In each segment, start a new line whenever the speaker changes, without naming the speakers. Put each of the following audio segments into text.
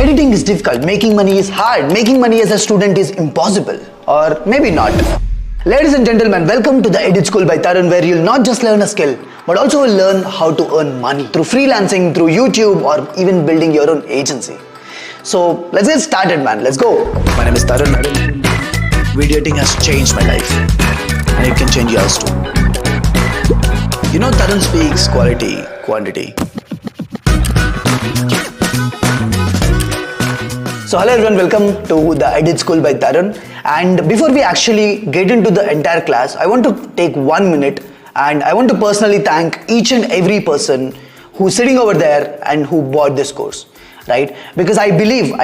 editing is difficult, making money is hard, making money as a student is impossible, or maybe not. Ladies and gentlemen, welcome to the Edit School by Tharun, where you'll not just learn a skill, but also will learn how to earn money through freelancing, through YouTube, or even building your own agency. So let's get started, man. Let's go. My name is Tharun. Video editing has changed my life, and it can change yours too. You know, Tharun speaks quality, quantity. So hello everyone, welcome to the Edit School by Tharun. And before we actually get into the entire class, I want to take 1 minute and I want to personally thank each and every person who's sitting over there and who bought this course, right? Because I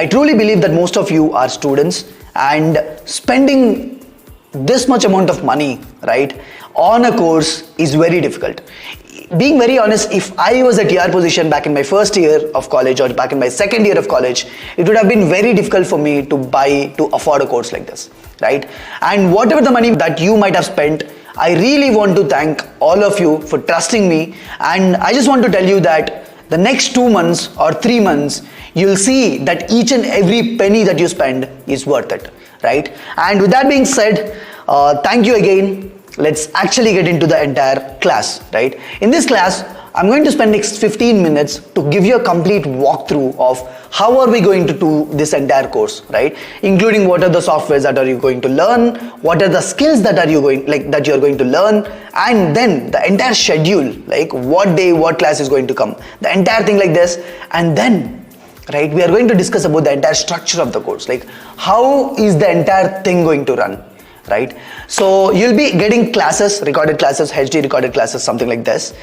truly believe that most of you are students, and spending this much amount of money, right, on a course is very difficult. Being very honest, if I was at your position back in my first year of college or back in my second year of college, it would have been very difficult for me to afford a course like this, right? And whatever the money that you might have spent, I really want to thank all of you for trusting me. And I just want to tell you that the next 2 months or 3 months, you'll see that each and every penny that you spend is worth it, right? And with that being said, thank you again. Let's actually get into the entire class, right? In this class, I'm going to spend next 15 minutes to give you a complete walkthrough of how are we going to do this entire course, right? Including what are the softwares that are you going to learn, what are the skills that you're going to learn, and then the entire schedule, like what day, what class is going to come, the entire thing like this. And then, right, we are going to discuss about the entire structure of the course, like how is the entire thing going to run, right? So you'll be getting classes, recorded classes, HD recorded classes, something like this,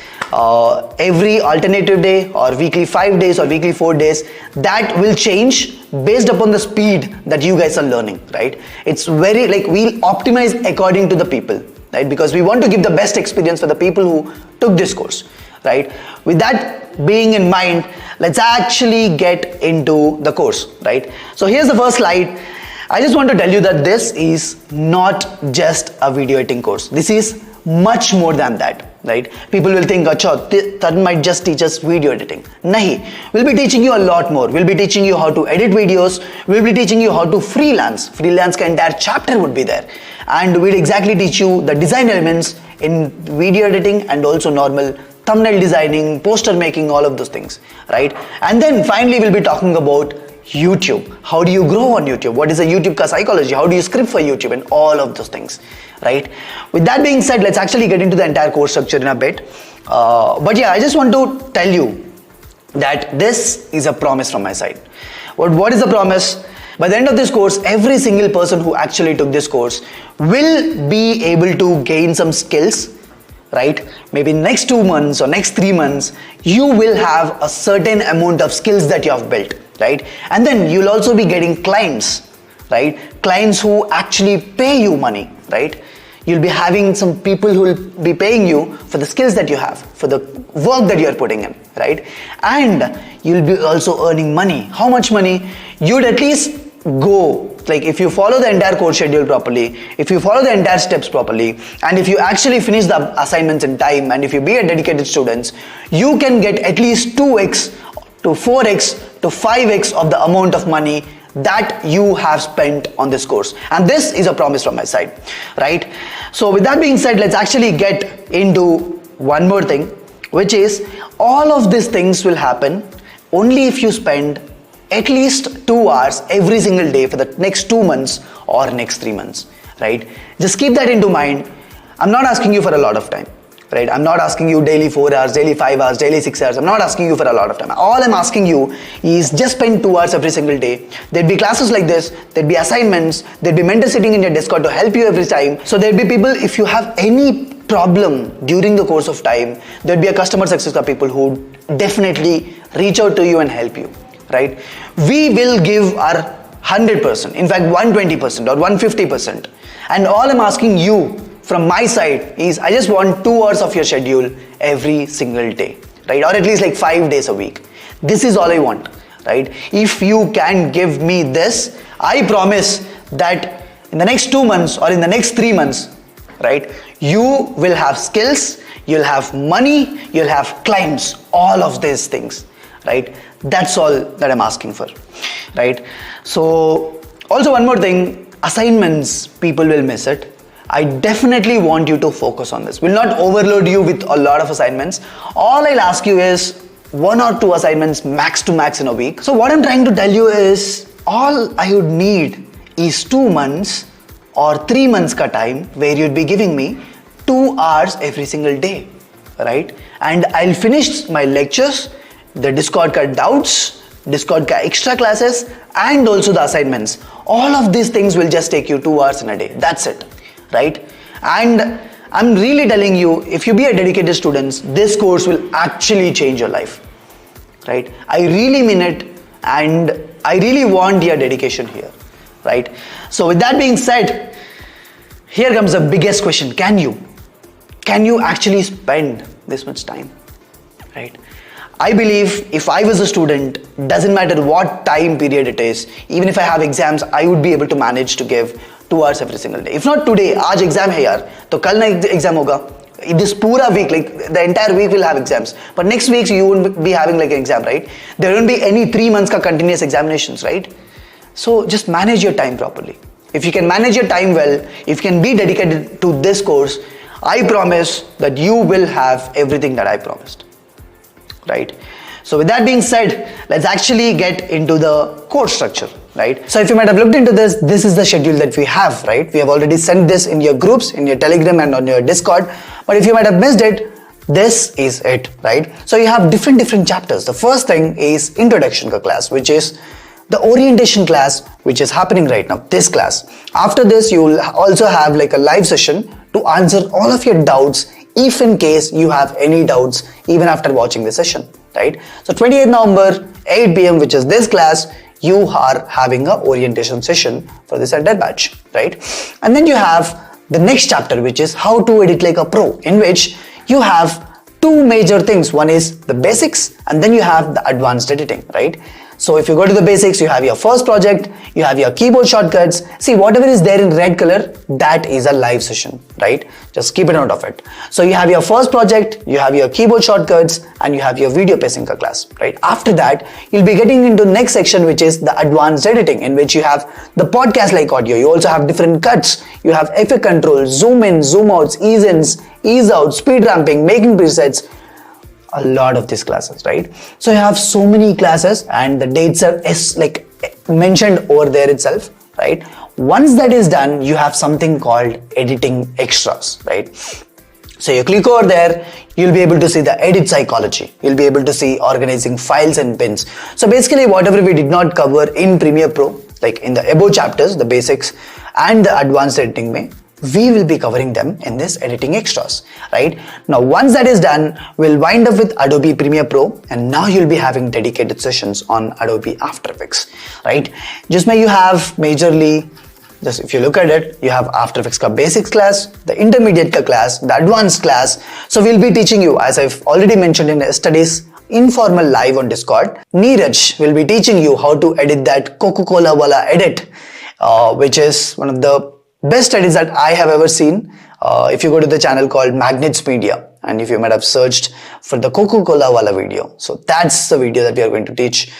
every alternative day or weekly 5 days or weekly 4 days. That will change based upon the speed that you guys are learning, right? It's very we'll optimize according to the people, right? Because we want to give the best experience for the people who took this course, right? With that being in mind, let's actually get into the course, right? So here's the first slide. I just want to tell you that this is not just a video editing course. This is much more than that, right? People will think, acha, Tharun might just teach us video editing. Nahi, we'll be teaching you a lot more. We'll be teaching you how to edit videos. We'll be teaching you how to freelance. Freelance ka entire chapter would be there. And we'll exactly teach you the design elements in video editing and also normal thumbnail designing, poster making, all of those things, right? And then finally, we'll be talking about YouTube. How do you grow on YouTube? What is the YouTube ka psychology? How do you script for YouTube and all of those things, right? With that being said, let's actually get into the entire course structure in a bit. But yeah, I just want to tell you that this is a promise from my side. What is the promise? By the end of this course, every single person who actually took this course will be able to gain some skills, right? Maybe next 2 months or next 3 months, you will have a certain amount of skills that you have built, right? And then you'll also be getting clients, right? Clients who actually pay you money, right? You'll be having some people who will be paying you for the skills that you have, for the work that you're putting in, right? And you'll be also earning money. How much money? You'd at least go, if you follow the entire course schedule properly, if you follow the entire steps properly, and if you actually finish the assignments in time, and if you be a dedicated student, you can get at least 2x to 4x to 5x of the amount of money that you have spent on this course. And this is a promise from my side, right? So with that being said, let's actually get into one more thing, which is all of these things will happen only if you spend at least 2 hours every single day for the next 2 months or next 3 months, right? Just keep that into mind. I'm not asking you for a lot of time, right? I'm not asking you daily 4 hours, daily 5 hours, daily 6 hours. I'm not asking you for a lot of time. All I'm asking you is just spend 2 hours every single day. There'd be classes like this, there'd be assignments, there'd be mentors sitting in your Discord to help you every time. So there'd be people, if you have any problem during the course of time, there'd be a customer success people who definitely reach out to you and help you, right? We will give our 100%, in fact 120% or 150%. And all I'm asking you from my side is I just want 2 hours of your schedule every single day, right? Or at least 5 days a week. This is all I want, right? If you can give me this, I promise that in the next 2 months or in the next 3 months, right, you will have skills, you'll have money, you'll have clients, all of these things, right? That's all that I'm asking for, right? So also one more thing, assignments, people will miss it. I definitely want you to focus on this. Will not overload you with a lot of assignments. All I'll ask you is 1 or 2 assignments max to max in a week. So what I'm trying to tell you is all I would need is 2 months or 3 months ka time where you'd be giving me 2 hours every single day, right? And I'll finish my lectures, the Discord ka doubts, Discord ka extra classes, and also the assignments. All of these things will just take you 2 hours in a day. That's it, right? And I'm really telling you, if you be a dedicated student, this course will actually change your life, right? I really mean it, and I really want your dedication here, right? So with that being said, here comes the biggest question. Can you actually spend this much time, right? I believe if I was a student, doesn't matter what time period it is, even if I have exams, I would be able to manage to give 2 hours every single day. If not today, आज exam है यार, तो कल ना exam होगा. This pura week, like the entire week will have exams. But next week you won't be having like an exam, right? There won't be any 3 months ka continuous examinations, right? So just manage your time properly. If you can manage your time well, if you can be dedicated to this course, I promise that you will have everything that I promised, right? So with that being said, let's actually get into the course structure, right? So if you might have looked into this, this is the schedule that we have, right? We have already sent this in your groups, in your Telegram and on your Discord. But if you might have missed it, this is it, right? So you have different chapters. The first thing is introduction class, which is the orientation class, which is happening right now, this class. After this, you will also have like a live session to answer all of your doubts, if in case you have any doubts, even after watching the session, right? So 28th November, 8 p.m., which is this class, you are having a orientation session for this entire batch, right? And then you have the next chapter, which is how to edit like a pro, in which you have 2 major things. One is the basics, and then you have the advanced editing, right? So if you go to the basics, you have your first project, you have your keyboard shortcuts. See, whatever is there in red color, that is a live session, right? Just keep a note of it. So you have your first project, you have your keyboard shortcuts, and you have your video pacing class, right? After that, you'll be getting into next section, which is the advanced editing, in which you have the podcast like audio. You also have different cuts. You have effect control, zoom in, zoom outs, ease ins, ease out, speed ramping, making presets. A lot of these classes, right? So you have so many classes, and the dates are like mentioned over there itself, right? Once that is done, you have something called editing extras, right? So you click over there, you'll be able to see the edit psychology. You'll be able to see organizing files and pins. So basically whatever we did not cover in Premiere Pro, like in the above chapters, the basics and the advanced editing, we will be covering them in this editing extras, right? Now once that is done, we'll wind up with Adobe Premiere Pro, and now you'll be having dedicated sessions on Adobe After Effects, right? Just may you have majorly, just if you look at it, you have After Effects ka basics class, the intermediate ka class, the advanced class. So we'll be teaching you, as I've already mentioned in yesterday's informal live on Discord, Neeraj will be teaching you how to edit that Coca-Cola wala edit, which is one of the best edits that I have ever seen. If you go to the channel called Magnets Media, and if you might have searched for the Coca-Cola wala video, so that's the video that we are going to teach.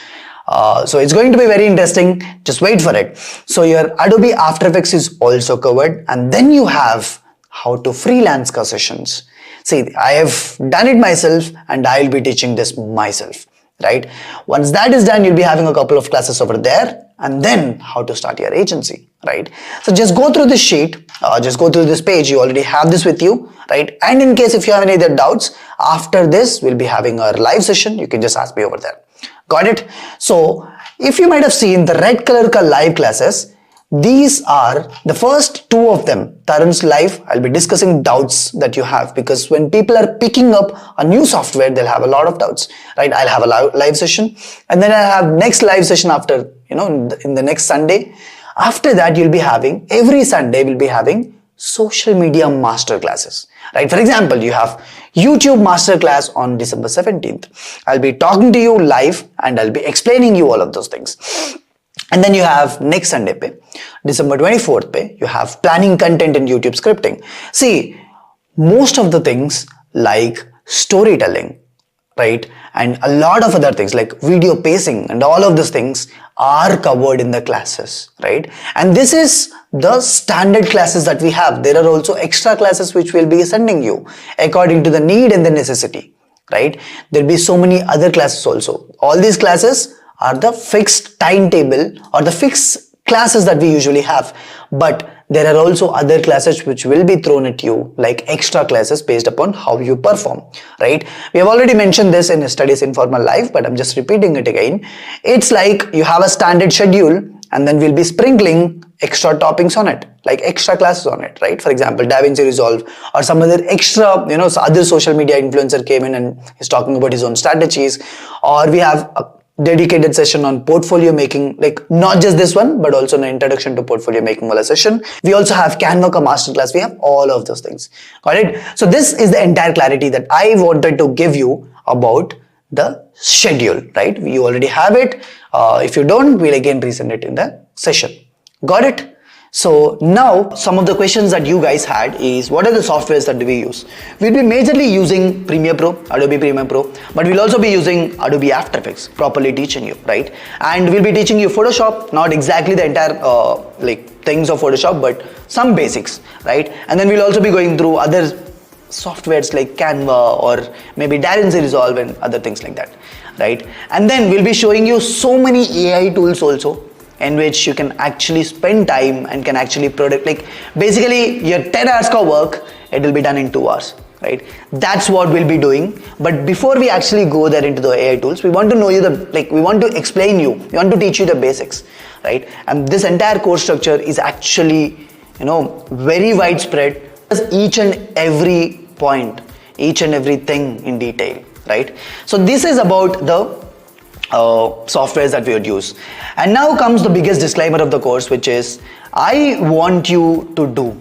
So it's going to be very interesting. Just wait for it. So your Adobe After Effects is also covered, and then you have how to freelance sessions. See, I have done it myself, and I'll be teaching this myself, right? Once that is done, you'll be having a couple of classes over there, and then how to start your agency, right? So just go through this sheet, just go through this page. You already have this with you, right? And in case if you have any other doubts, after this, we'll be having a live session. You can just ask me over there. Got it? So if you might have seen the red color ka live classes, these are the first 2 of them. Tharun's live, I'll be discussing doubts that you have, because when people are picking up a new software, they'll have a lot of doubts, right? I'll have a live session, and then I'll have next live session after, in the next Sunday. After that, you'll be having, every Sunday, we'll be having social media master classes, right? For example, you have YouTube master class on December 17th. I'll be talking to you live, and I'll be explaining you all of those things. And then you have next Sunday, December 24th, you have planning content in YouTube scripting. See, most of the things like storytelling, right? And a lot of other things like video pacing and all of these things are covered in the classes, right? And this is the standard classes that we have. There are also extra classes which we'll be sending you according to the need and the necessity, right? There'll be so many other classes also. All these classes are the fixed timetable or the fixed classes that we usually have, but there are also other classes which will be thrown at you like extra classes based upon how you perform, right? We have already mentioned this in Studies Informal Life, but I'm just repeating it again. It's like you have a standard schedule and then we'll be sprinkling extra toppings on it, like extra classes on it, right? For example, DaVinci Resolve or some other extra, other social media influencer came in and is talking about his own strategies, or we have a dedicated session on portfolio making, like not just this one, but also an introduction to portfolio making wala session. We also have Canva ka masterclass. We have all of those things. Got it? So this is the entire clarity that I wanted to give you about the schedule, right? You already have it. If you don't, we'll again resend it in the session. Got it? So now some of the questions that you guys had is what are the softwares that we use? We'll be majorly using Premiere Pro, Adobe Premiere Pro, but we'll also be using Adobe After Effects, properly teaching you, right? And we'll be teaching you Photoshop, not exactly the entire things of Photoshop, but some basics, right? And then we'll also be going through other softwares like Canva or maybe DaVinci Resolve and other things like that, right? And then we'll be showing you so many AI tools also, in which you can actually spend time and can actually product, like basically your 10 hours of work, it will be done in 2 hours, right? That's what we'll be doing. But before we actually go there into the AI tools, we want to know you we want to explain you, we want to teach you the basics, right? And this entire course structure is actually, very widespread. Each and every point, each and everything in detail, right? So this is about the softwares that we would use. And now comes the biggest disclaimer of the course, which is I want you to do,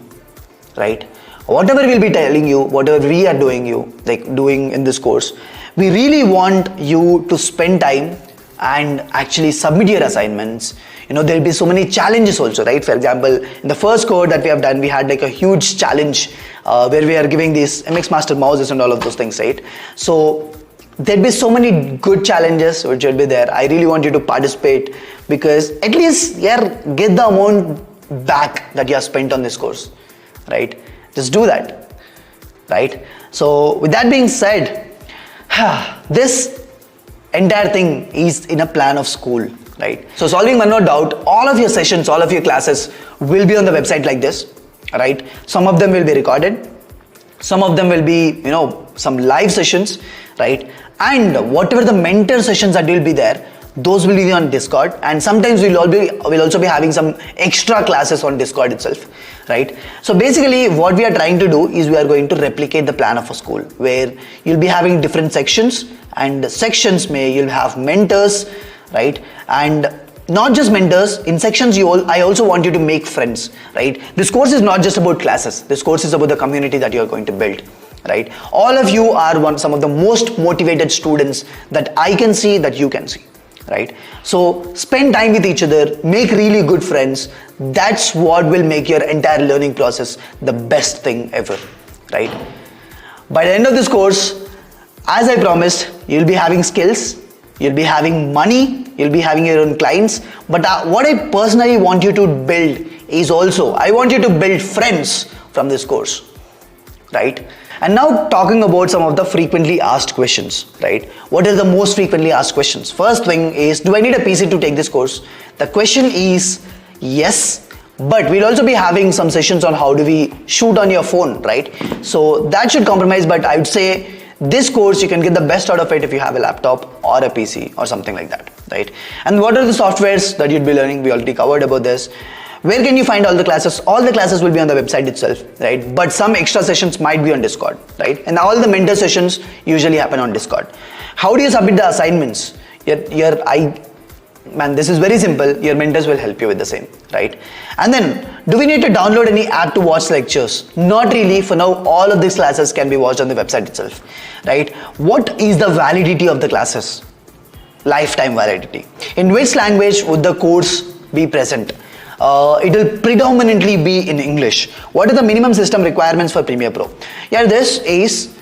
right? Whatever we'll be telling you, whatever we are doing in this course, we really want you to spend time and actually submit your assignments. There'll be so many challenges also, right? For example, in the first course that we have done, we had like a huge challenge where we are giving these MX Master mouses and all of those things, right? So there'll be so many good challenges which will be there. I really want you to participate because at least get the amount back that you have spent on this course, right? Just do that, right? So with that being said, this entire thing is in a plan of school, right? So solving one note doubt, all of your sessions, all of your classes will be on the website like this, right? Some of them will be recorded. Some of them will be, some live sessions, right? And whatever the mentor sessions that will be there, those will be on Discord. And sometimes we'll also be having some extra classes on Discord itself, right? So basically what we are trying to do is we are going to replicate the plan of a school where you'll be having different sections, and sections you'll have mentors, right? And not just mentors, in sections I also want you to make friends, right? This course is not just about classes. This course is about the community that you are going to build, right? All of you are some of the most motivated students that I can see, that you can see, right? So spend time with each other, make really good friends. That's what will make your entire learning process the best thing ever, right? By the end of this course, as I promised, you'll be having skills, you'll be having money, you'll be having your own clients. But what I personally want you to build is also, I want you to build friends from this course, right? And now talking about some of the frequently asked questions, right? What are the most frequently asked questions? First thing is, do I need a PC to take this course? The question is yes, but we'll also be having some sessions on how do we shoot on your phone, right? So that should compromise, but I would say this course you can get the best out of it if you have a laptop or a PC or something like that, right? And what are the softwares that you'd be learning? We already covered about this. Where can you find all the classes? All the classes will be on the website itself, right? But some extra sessions might be on Discord, right? And all the mentor sessions usually happen on Discord. How do you submit the assignments? This is very simple. Your mentors will help you with the same, right? And then, do we need to download any app to watch lectures? Not really. For now, all of these classes can be watched on the website itself, right? What is the validity of the classes? Lifetime validity. In which language would the course be present? It will predominantly be in English. What are the minimum system requirements for Premiere Pro? Yeah, this is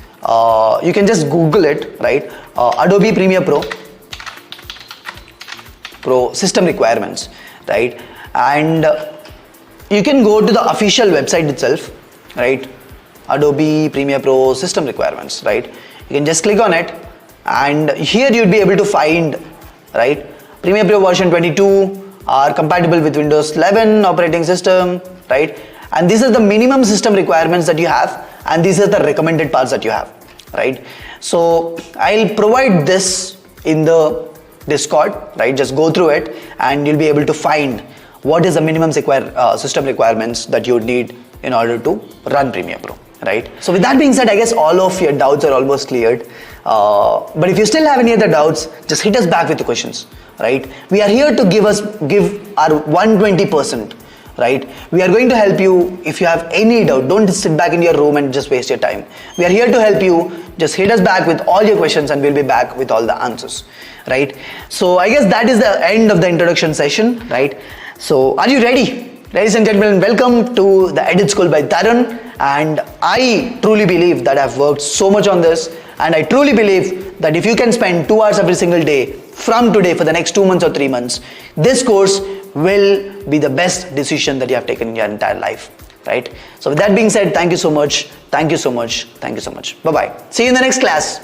you can just Google it, right? Adobe Premiere Pro system requirements, right? And you can go to the official website itself, right? Adobe Premiere Pro system requirements, right? You can just click on it, and here you'll be able to find, right, Premiere Pro version 22 are compatible with Windows 11 operating system, right? And these are the minimum system requirements that you have, and these are the recommended parts that you have, right? So I'll provide this in the Discord, right? Just go through it and you'll be able to find what is the minimum system requirements that you would need in order to run Premiere Pro, right? So with that being said, I guess all of your doubts are almost cleared. But if you still have any other doubts, just hit us back with the questions, right? We are here to give our 120%, right? We are going to help you. If you have any doubt, don't just sit back in your room and just waste your time. We are here to help you. Just hit us back with all your questions and we'll be back with all the answers, right? So I guess that is the end of the introduction session, right? So are you ready? Ladies and gentlemen, welcome to the Edit School by Tharun. And I truly believe that I've worked so much on this, and I truly believe that if you can spend 2 hours every single day from today for the next 2 months or 3 months, this course will be the best decision that you have taken in your entire life, right? So with that being said, thank you so much. Thank you so much. Thank you so much. Bye-bye. See you in the next class.